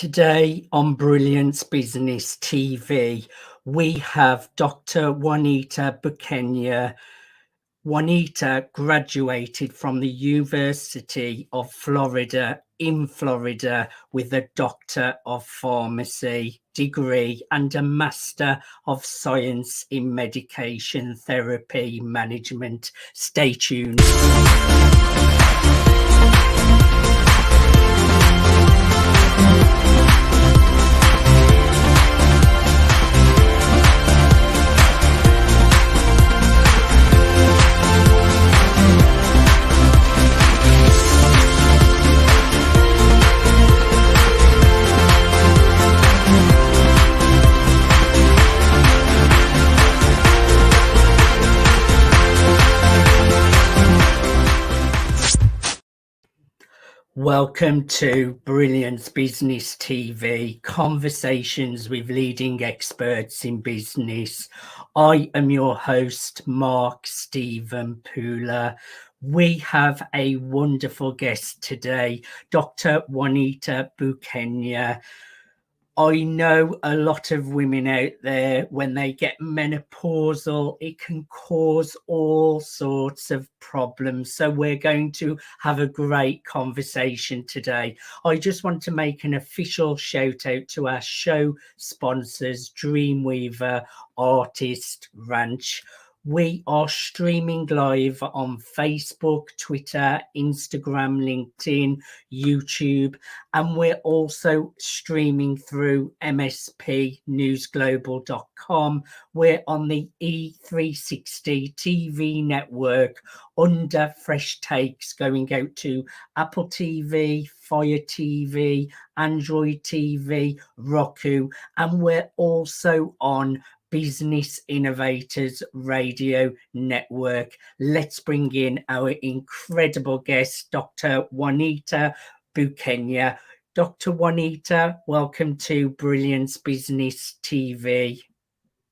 Today on Brilliance Business TV, we have Dr. Juanita Bukenya. Juanita graduated from the University of Florida in Florida with a Doctor of Pharmacy degree and a Master of Science in Medication Therapy Management. Stay tuned. Welcome to Brilliance Business TV, conversations with leading experts in business. I am your host, Mark Stephen Pooler. We have a wonderful guest today, Dr. Juanita Bukenya. I know a lot of women out there, when they get menopausal, it can cause all sorts of problems. So we're going to have a great conversation today. I just want to make an official shout out to our show sponsors, Dreamweaver Artist Ranch. We are streaming live on Facebook, Twitter, Instagram, LinkedIn, YouTube, and we're also streaming through mspnewsglobal.com. We're on the E360 TV network under Fresh Takes, going out to Apple TV, Fire TV, Android TV, Roku, and we're also on Business Innovators Radio Network. Let's bring in our incredible guest, Dr. Juanita Bukenya. Dr. Juanita, welcome to Brilliance Business TV.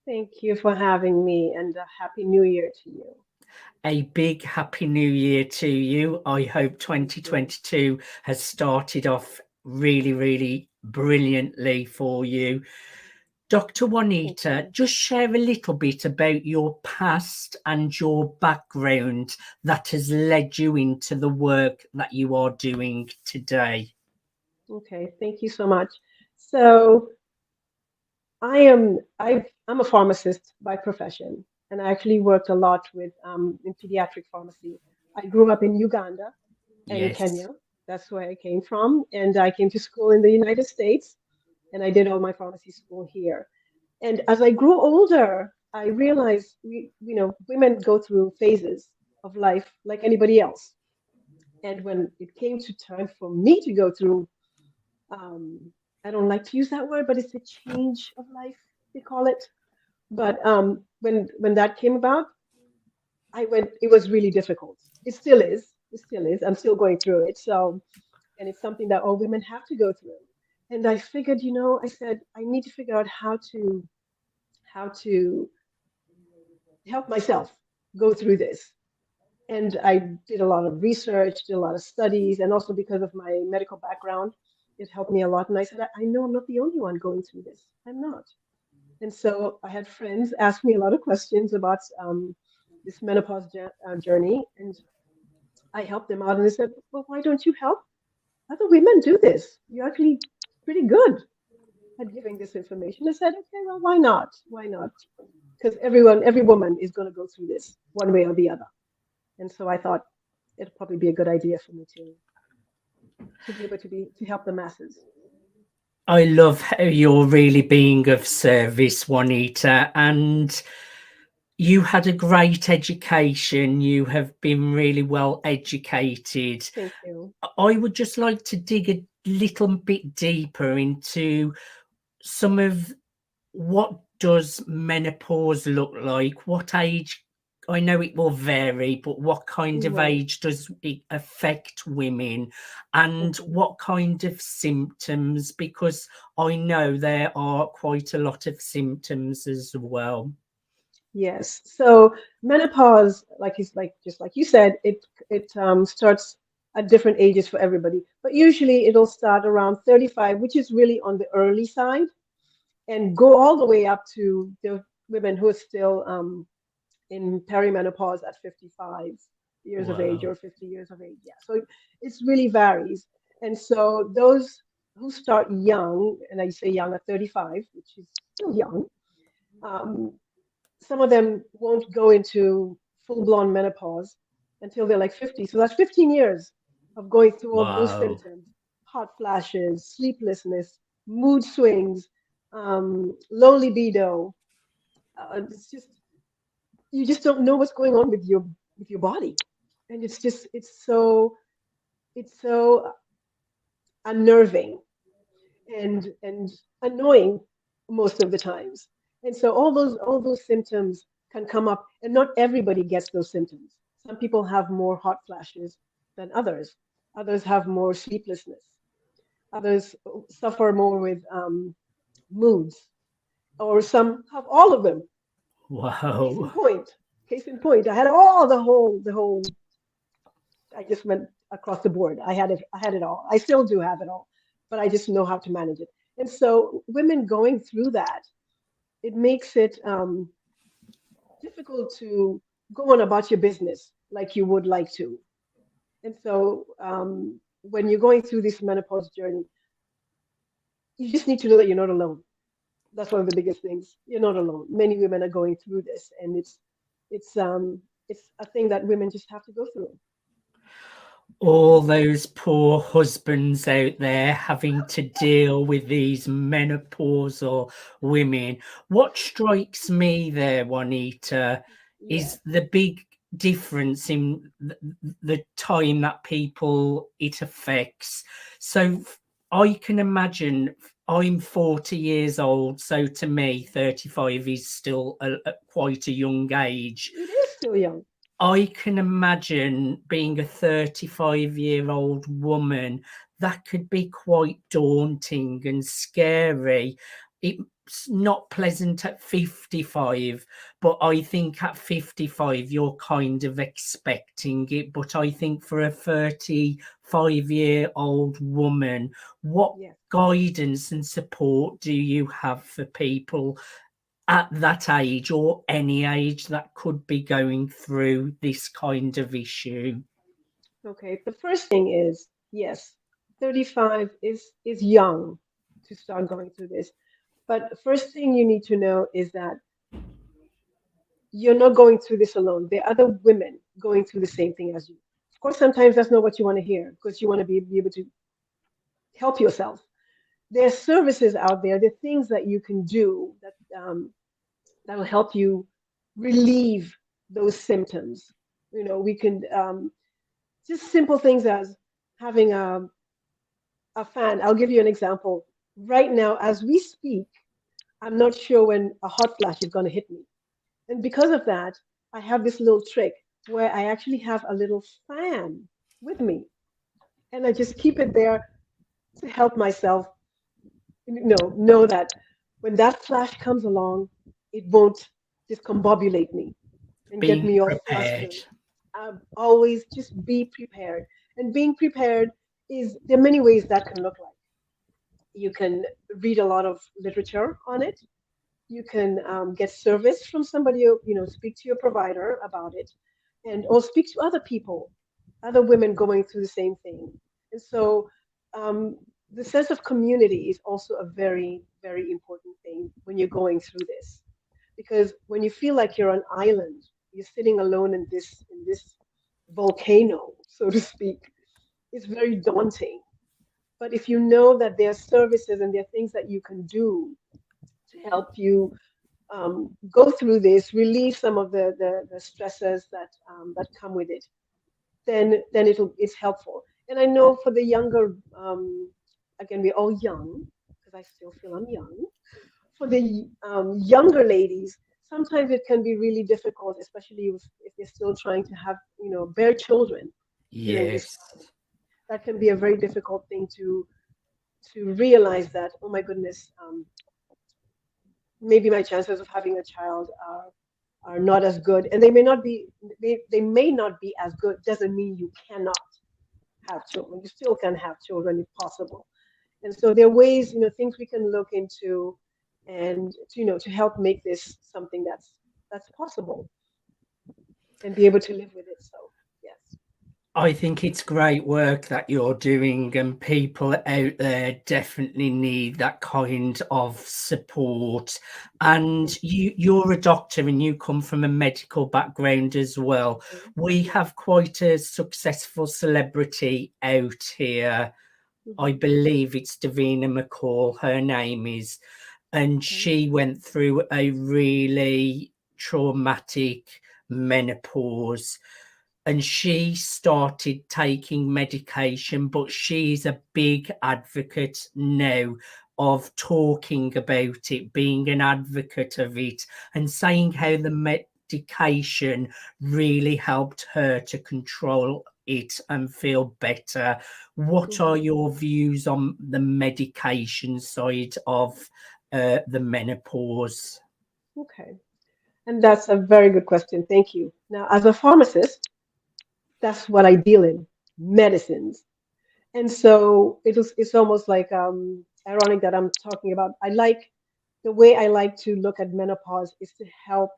Thank you for having me, and a Happy New Year to you. A big Happy New Year to you. I hope 2022 has started off really, really brilliantly for you. Dr. Juanita, just share a little bit about your past and your background that has led you into the work that you are doing today. Okay, thank you so much. So I'm a pharmacist by profession, and I actually worked a lot with in pediatric pharmacy. I grew up in Uganda and Yes. Kenya. That's where I came from, and I came to school in the United States. And I did all my pharmacy school here. And as I grew older, I realized women go through phases of life like anybody else. And when it came to time for me to go through, I don't like to use that word, but it's a change of life, they call it. But when that came about, it was really difficult. It still is. I'm still going through it. So, and it's something that all women have to go through. And I figured, I said, I need to figure out how to help myself go through this. And I did a lot of research, did a lot of studies, and also because of my medical background, it helped me a lot. And I said, I know I'm not the only one going through this. I'm not. And so I had friends ask me a lot of questions about this menopause journey, and I helped them out. And they said, well, why don't you help other women do this? You're actually pretty good at giving this information. I said, okay, well, why not? Why not? Because every woman is going to go through this one way or the other. And so I thought it'd probably be a good idea for me to be able to help the masses. I love how you're really being of service, Juanita, and you had a great education. You have been really well educated. Thank you. I would just like to dig a little bit deeper into some of what does menopause look like? What age? I know it will vary, but what kind of age does it affect women, and what kind of symptoms? Because I know there are quite a lot of symptoms as well. Yes. So menopause, just like you said, it starts at different ages for everybody. But usually it'll start around 35, which is really on the early side, and go all the way up to the women who are still in perimenopause at 55 years of age Wow. or 50 years of age. Yeah, so it's really varies. And so those who start young, and I say young at 35, which is still young, um, some of them won't go into full-blown menopause until they're like 50. So that's 15 years of going through all those Wow. symptoms: hot flashes, sleeplessness, mood swings, low libido. It's just you just don't know what's going on with your body, and it's so unnerving and annoying most of the times. And so all those symptoms can come up, and not everybody gets those symptoms. Some people have more hot flashes than others. Others have more sleeplessness. Others suffer more with moods, or some have all of them. Case in Wow. point. Case in point. I had all the whole. I just went across the board. I had it all. I still do have it all, but I just know how to manage it. And so women going through that, it makes it difficult to go on about your business like you would like to. And so when you're going through this menopause journey, you just need to know that you're not alone. That's one of the biggest things. You're not alone. Many women are going through this, and it's a thing that women just have to go through. All those poor husbands out there having to deal with these menopausal women. What strikes me there, Juanita, Yeah. is the big difference in the time that people it affects. So I can imagine I'm 40 years old, so to me, 35 is still quite a young age. It is still young. I can imagine being a 35-year-old woman, that could be quite daunting and scary. It's not pleasant at 55, but I think at 55, you're kind of expecting it. But I think for a 35-year-old woman, what Yes. guidance and support do you have for people at that age or any age that could be going through this kind of issue? Okay. The first thing is, yes, 35 is young to start going through this. But the first thing you need to know is that you're not going through this alone. There are other women going through the same thing as you. Of course, sometimes that's not what you want to hear, because you want to be able to help yourself. There are services out there, there are things that you can do that will help you relieve those symptoms. We can just simple things as having a fan. I'll give you an example. Right now, as we speak, I'm not sure when a hot flash is going to hit me. And because of that, I have this little trick where I actually have a little fan with me. And I just keep it there to help myself, know that when that flash comes along, it won't discombobulate me and get Being me all prepared. flustered. Always just be prepared. And being prepared there are many ways that can look like. You can read a lot of literature on it. You can get service from somebody, speak to your provider about it, and or speak to other people, other women going through the same thing. And so um, the sense of community is also a very, very important thing when you're going through this, because when you feel like you're an island, you're sitting alone in this volcano, so to speak, it's very daunting. But if you know that there are services and there are things that you can do to help you go through this, relieve some of the stresses that come with it, then it's helpful. And I know for the younger, again, we're all young because I still feel I'm young. For the younger ladies, sometimes it can be really difficult, especially if they're still trying to have, bear children during this Yes. time. That can be a very difficult thing to realize that, oh my goodness, maybe my chances of having a child are not as good, and they may not be as good. Doesn't mean you cannot have children. You still can have children if possible. And so there are ways, things we can look into and, to help make this something that's possible and be able to live with it. So, yes. I think it's great work that you're doing, and people out there definitely need that kind of support. And you're a doctor and you come from a medical background as well. We have quite a successful celebrity out here. I believe it's Davina McCall, her name is, and she went through a really traumatic menopause. And she started taking medication, but she's a big advocate now of talking about it, being an advocate of it, and saying how the medication really helped her to control it and feel better. What are your views on the medication side of the menopause? Okay. And that's a very good question. Thank you. Now, as a pharmacist, that's what I deal in, medicines. And so it's almost like ironic that I'm talking about. The way I like to look at menopause is to help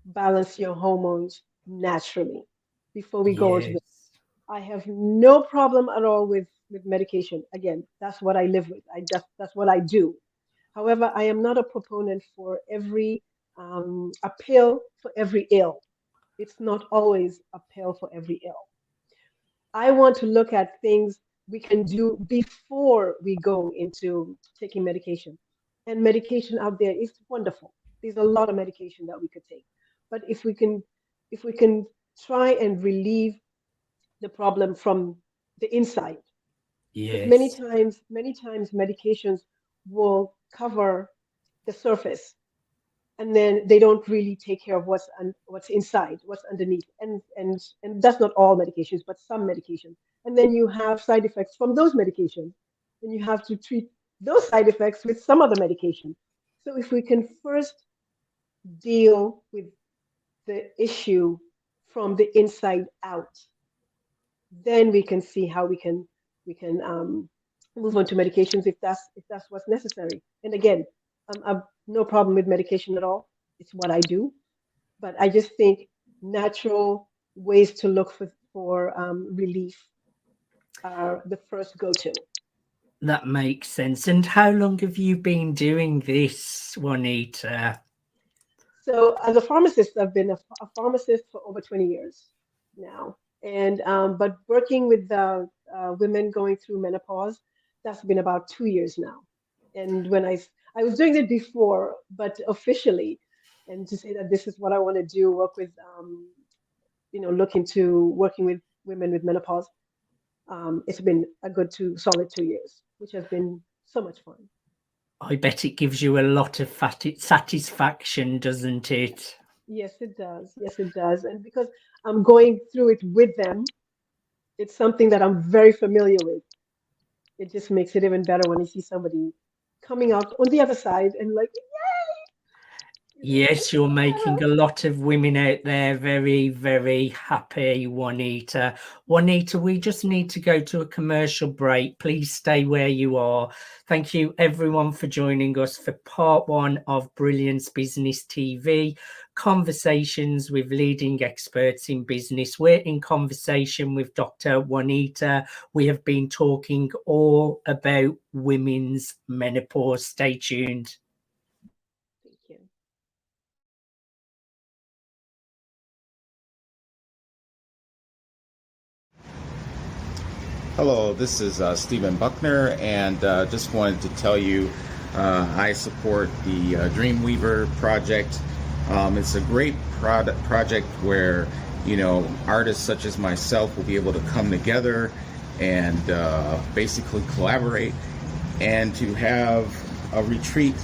balance your hormones naturally before we go into the. Yes. I have no problem at all with medication. Again, that's what I live with. That's what I do. However, I am not a proponent for a pill for every ill. It's not always a pill for every ill. I want to look at things we can do before we go into taking medication. And medication out there is wonderful. There's a lot of medication that we could take. But if we can try and relieve the problem from the inside, because Yes. many times medications will cover the surface, and then they don't really take care of what's inside, what's underneath, and that's not all medications, but some medications. And then you have side effects from those medications, and you have to treat those side effects with some other medication. So if we can first deal with the issue from the inside out, then we can see how we can move on to medications if that's what's necessary. And again, I've no problem with medication at all. It's what I do, but I just think natural ways to look for relief are the first go-to. That makes sense. And how long have you been doing this, Juanita? So as a pharmacist, I've been a pharmacist for over 20 years now. And but working with the women going through menopause, that's been about 2 years now. And I was doing it before, but officially, and to say that this is what I want to do, work with, look into working with women with menopause. It's been a good solid 2 years, which has been so much fun. I bet it gives you a lot of satisfaction, doesn't it? Yes, it does. Yes, it does. And because I'm going through it with them, it's something that I'm very familiar with. It just makes it even better when you see somebody coming out on the other side and like, Yes, you're making a lot of women out there very, very happy, Juanita. Juanita, we just need to go to a commercial break. Please stay where you are. Thank you, everyone, for joining us for part one of Brilliance Business TV, conversations with leading experts in business. We're in conversation with Dr. Juanita. We have been talking all about women's menopause. Stay tuned. thank you. Hello, this is Stephen Buckner, and just wanted to tell you I support the Dreamweaver project. It's a great project where, artists such as myself will be able to come together and basically collaborate and to have a retreat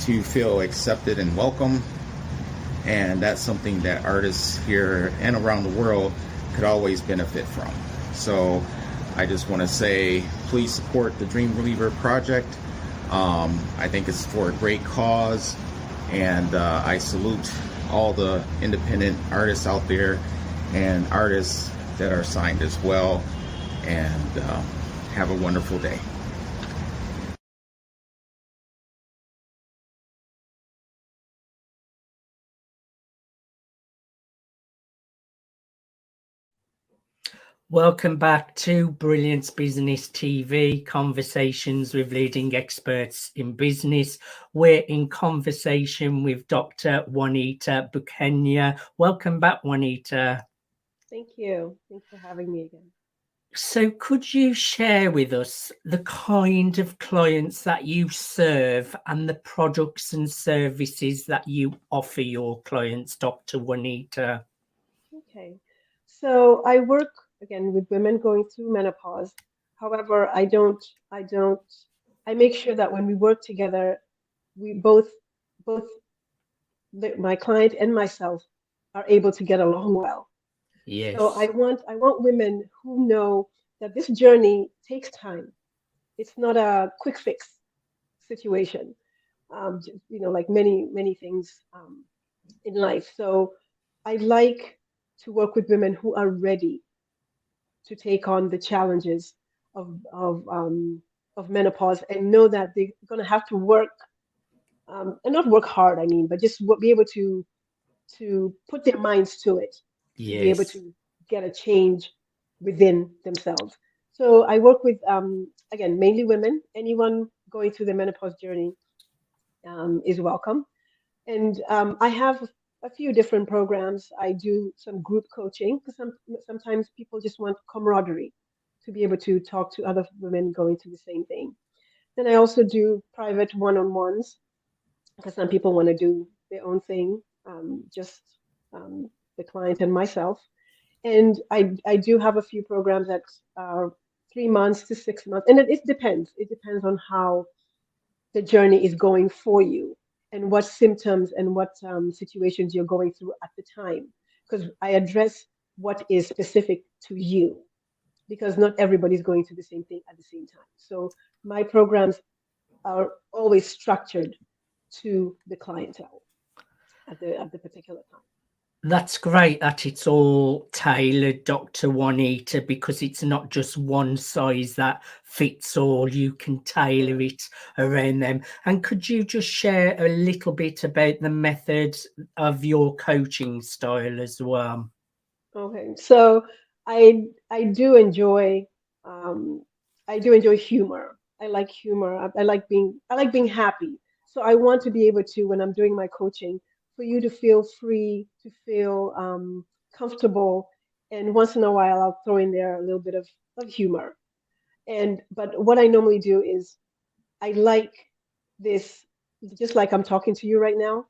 to feel accepted and welcome. And that's something that artists here and around the world could always benefit from. So I just want to say, please support the Dreamweaver project. I think it's for a great cause, and I salute all the independent artists out there and artists that are signed as well. and have a wonderful day. Welcome back to Brilliance Business TV, conversations with leading experts in business. We're in conversation with Dr. Juanita Bukenya. Welcome back, Juanita. Thank you. Thanks for having me again. So could you share with us the kind of clients that you serve and the products and services that you offer your clients, Dr. Juanita? Okay. So I work again with women going through menopause. However, I make sure that when we work together, we both my client and myself are able to get along well. So Yes. I want women who know that this journey takes time. It's not a quick fix situation. Like many things in life. So I like to work with women who are ready to take on the challenges of of um, of menopause and know that they're going to have to work and not work hard. I mean, but just be able to put their minds to it, to be able Yes. to get a change within themselves. So I work with again mainly women. Anyone going through the menopause journey is welcome. And I have a few different programs. I do some group coaching because sometimes people just want camaraderie to be able to talk to other women going through the same thing. Then I also do private one-on-ones because some people want to do their own thing, just um, the client and myself. And I do have a few programs that are 3 months to 6 months, and it depends. It depends on how the journey is going for you and what symptoms and what situations you're going through at the time. Because I address what is specific to you, because not everybody's going through the same thing at the same time. So my programs are always structured to the clientele at the particular time. That's great that it's all tailored, Dr. Juanita, because it's not just one size that fits all. You can tailor Correct. it around them. And could you just share a little bit about the methods of your coaching style as well? Okay, so I do enjoy um, humor. I like humor. I like being happy. So I want to be able to, when I'm doing my coaching, for you to feel free, to feel comfortable, and once in a while I'll throw in there a little bit of humor. And but what I normally do is I like this, just like I'm talking to you right now.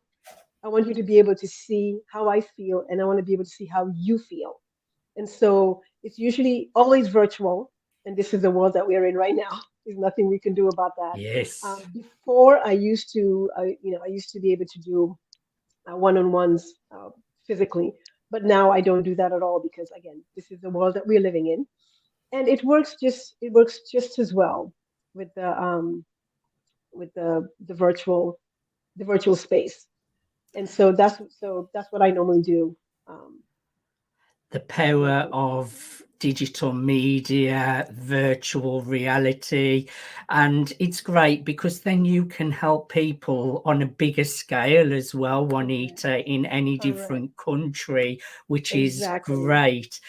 I want you to be able to see how I feel, and I want to be able to see how you feel. And so it's usually always virtual. And this is the world that we're in right now. There's nothing we can do about that. Yes. Before I used to be able to do one-on-ones physically, but now I don't do that at all because again, this is the world that we're living in, and it works just as well with the virtual space. And so that's what I normally do The with my power coaching. of digital media, virtual reality. And it's great because then you can help people on a bigger scale as well, Correct. Juanita, in any Correct. different country, which is Exactly. great.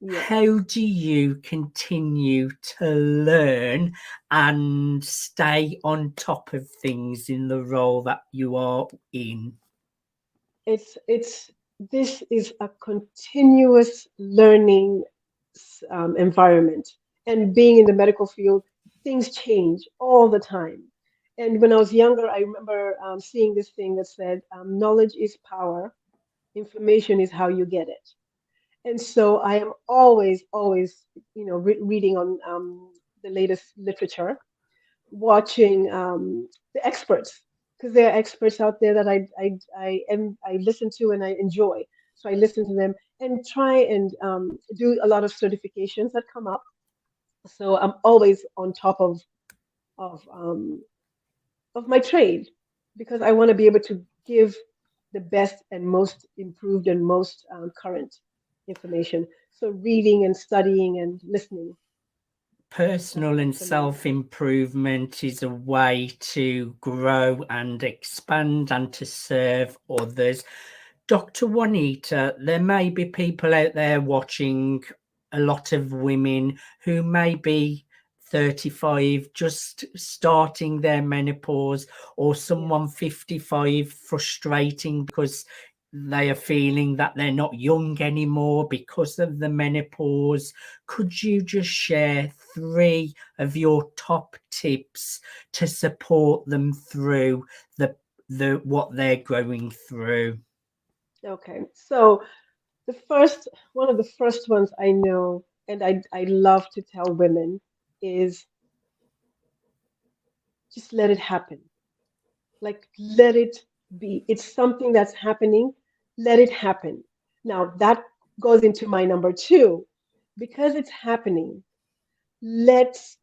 Yes. How do you continue to learn and stay on top of things in the role that you are in? It's this is a continuous learning environment, and being in the medical field, things change all the time. And when I was younger, I remember seeing this thing that said, "Knowledge is power. Information is how you get it." And so I am always, reading on the latest literature, watching the experts, because there are experts out there that I listen to and I enjoy. So I listen to them and try and do a lot of certifications that come up. So I'm always on top of um, of my trade because I want to be able to give the best and most improved and most current information. So reading and studying and listening Personal and phenomenal. self-improvement is a way to grow and expand and to serve others. Dr. Juanita, there may be people out there watching, a lot of women who may be 35, just starting their menopause, or someone 55 frustrating because they are feeling that they're not young anymore because of the menopause. Could you just share 3 of your top tips to support them through the what they're going through? Okay, so one of the first ones I know, and I love to tell women, is just let it happen. Like, let it be. It's something that's happening. Let it happen. Now, that goes into my number 2. Because it's happening, let's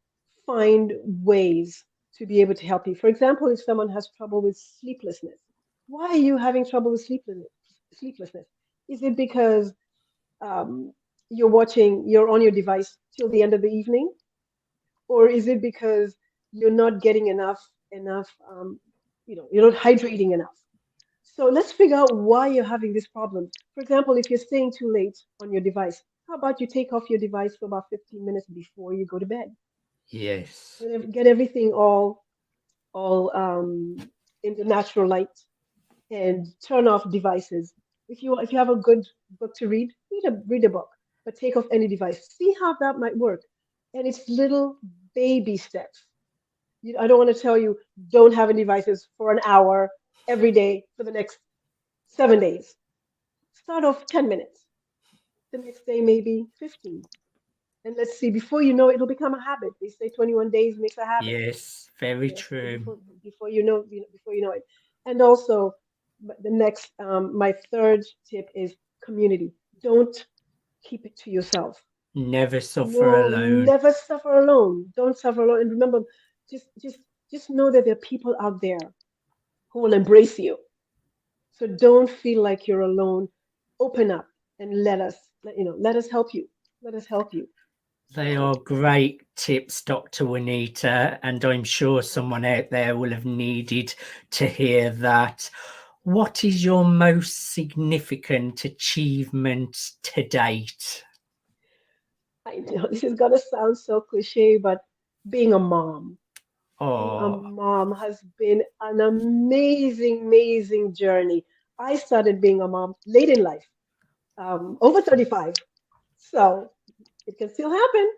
find ways to be able to help you. For example, if someone has trouble with sleeplessness, why are you having trouble with sleeplessness? Is it because um, you're on your device till the end of the evening? Or is it because you're not getting enough, you're not hydrating enough? So let's figure out why you're having this problem. For example, if you're staying too late on your device, how about you take off your device for about 15 minutes before you go to bed? Yes. Get everything all in the natural light and turn off devices. If you have a good book to read a book, but take off any device. See how that might work. And it's little baby steps. I don't want to tell you don't have any devices for an hour every day for the next 7 days. Start off 10 minutes. The next day maybe 15. And let's see, before you know it, it'll become a habit. They say 21 days makes a habit. Yes, very Yes, so true. before you know it. And also, my third tip is community. Don't keep it to yourself. Never suffer No, alone. never suffer alone. Don't suffer alone. And remember, just just just know that there are people out there who will embrace you. So don't feel like you're alone. Open up and let us help you. Let us help you. They So are great tips, Dr. Juanita, and I'm sure someone out there will have needed to hear that. What is your most significant achievement to date? I know this is gonna sound so cliche, but being a mom, being a Oh, mom has been an amazing, amazing journey. I started being a mom late in life, over 35. So it can still happen.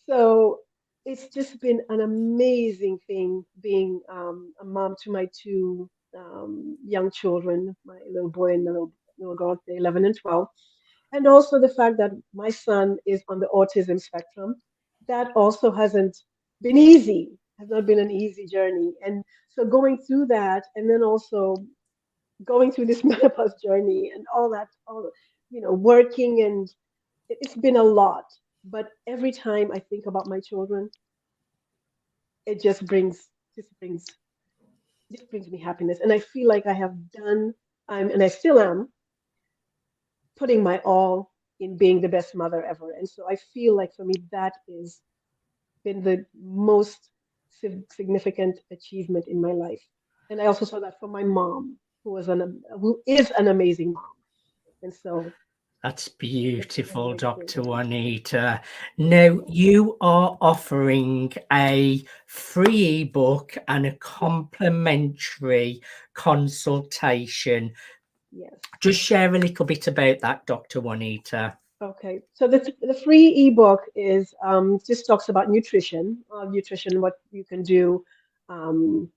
So it's just been an amazing thing being a mom to my 2 young children, my little boy and little girl, they're 11 and 12. And also the fact that my son is on the autism spectrum. That also hasn't been easy, has not been an easy journey. And so going through that, and then also going through this menopause journey and all that, working, and it's been a lot. But every time I think about my children, it just brings me happiness. And I feel like I have done, and I still am putting my all in being the best mother ever. And so I feel like for me, that is been the most significant achievement in my life. And I also saw that for my mom, who is an amazing mom. And so that's that's a beautiful, big thing. Dr. Juanita. Thank Now, you. you are offering a free ebook and a Yes, complimentary consultation. yes. Just share a little bit about that, Dr. Juanita. Okay. So the free ebook is just talks about nutrition, what you can do um,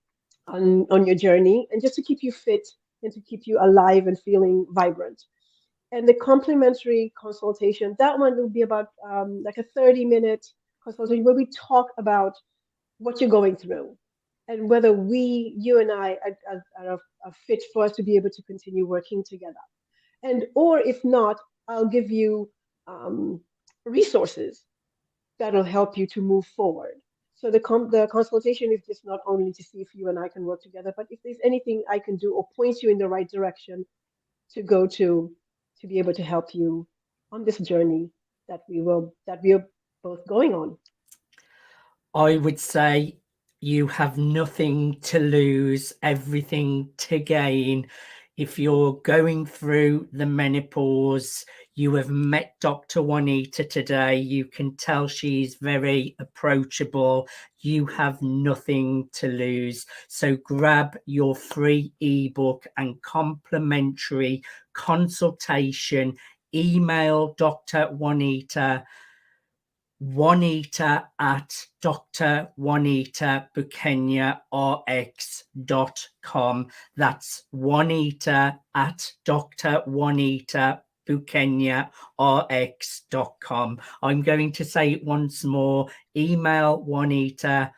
on your journey, and just to keep you fit and to keep you alive and feeling vibrant. And the complimentary consultation, that one will be about like a 30-minute consultation where we talk about what you're going through and whether you and I are fit for us to be able to continue working together. And or if not, I'll give you um, resources that'll help you to move forward. So the consultation is just not only to see if you and I can work together, but if there's anything I can do or point you in the right direction to go to be able to help you on this journey that we are both going on. I would say you have nothing to lose, everything to gain. If you're going through the menopause, you have met Dr. Juanita today. You can tell she's very approachable. You have nothing to lose. So grab your free ebook and complimentary consultation. Email Dr. Juanita at Dr. Juanita Bukenya RX.com. That's Juanita at Dr. Juanita Bukenya RX.com. I'm going to say it once more. Email Juanita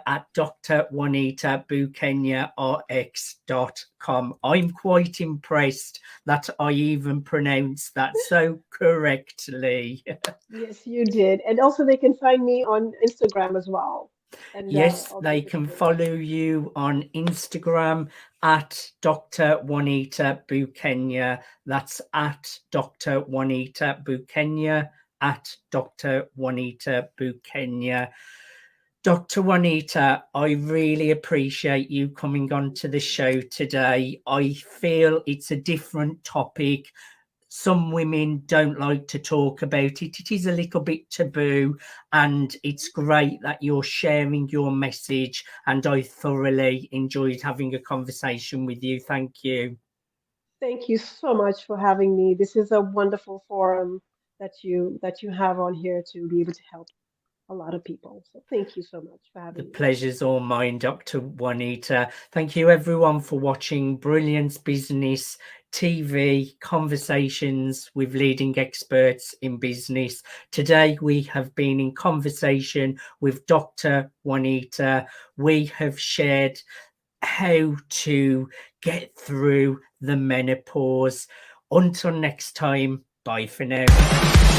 at Dr. Juanita Bukenya RX.com. I'm quite impressed that I even pronounced that so correctly. Yes, you did. And also they can find me on Instagram as well. And Yes, I'll they keep it can there. follow you on Instagram at Dr. Juanita Bukenya. That's at Dr. Juanita Bukenya, at Dr. Juanita Bukenya. Dr. Juanita, I really appreciate you coming on to the show today. I feel it's a different topic. Some women don't like to talk about it. It is a little bit taboo, and it's great that you're sharing your message. And I thoroughly enjoyed having a conversation with you. Thank you. Thank you so much for having me. This is a wonderful forum that you have on here to be able to help a lot of people. So thank you so much for The having me. pleasure's all mine, Dr. Juanita. Thank you, everyone, for watching Brilliance Business TV conversations with leading experts in business. Today, we have been in conversation with Dr. Juanita. We have shared how to get through the menopause. Until next time, bye for now.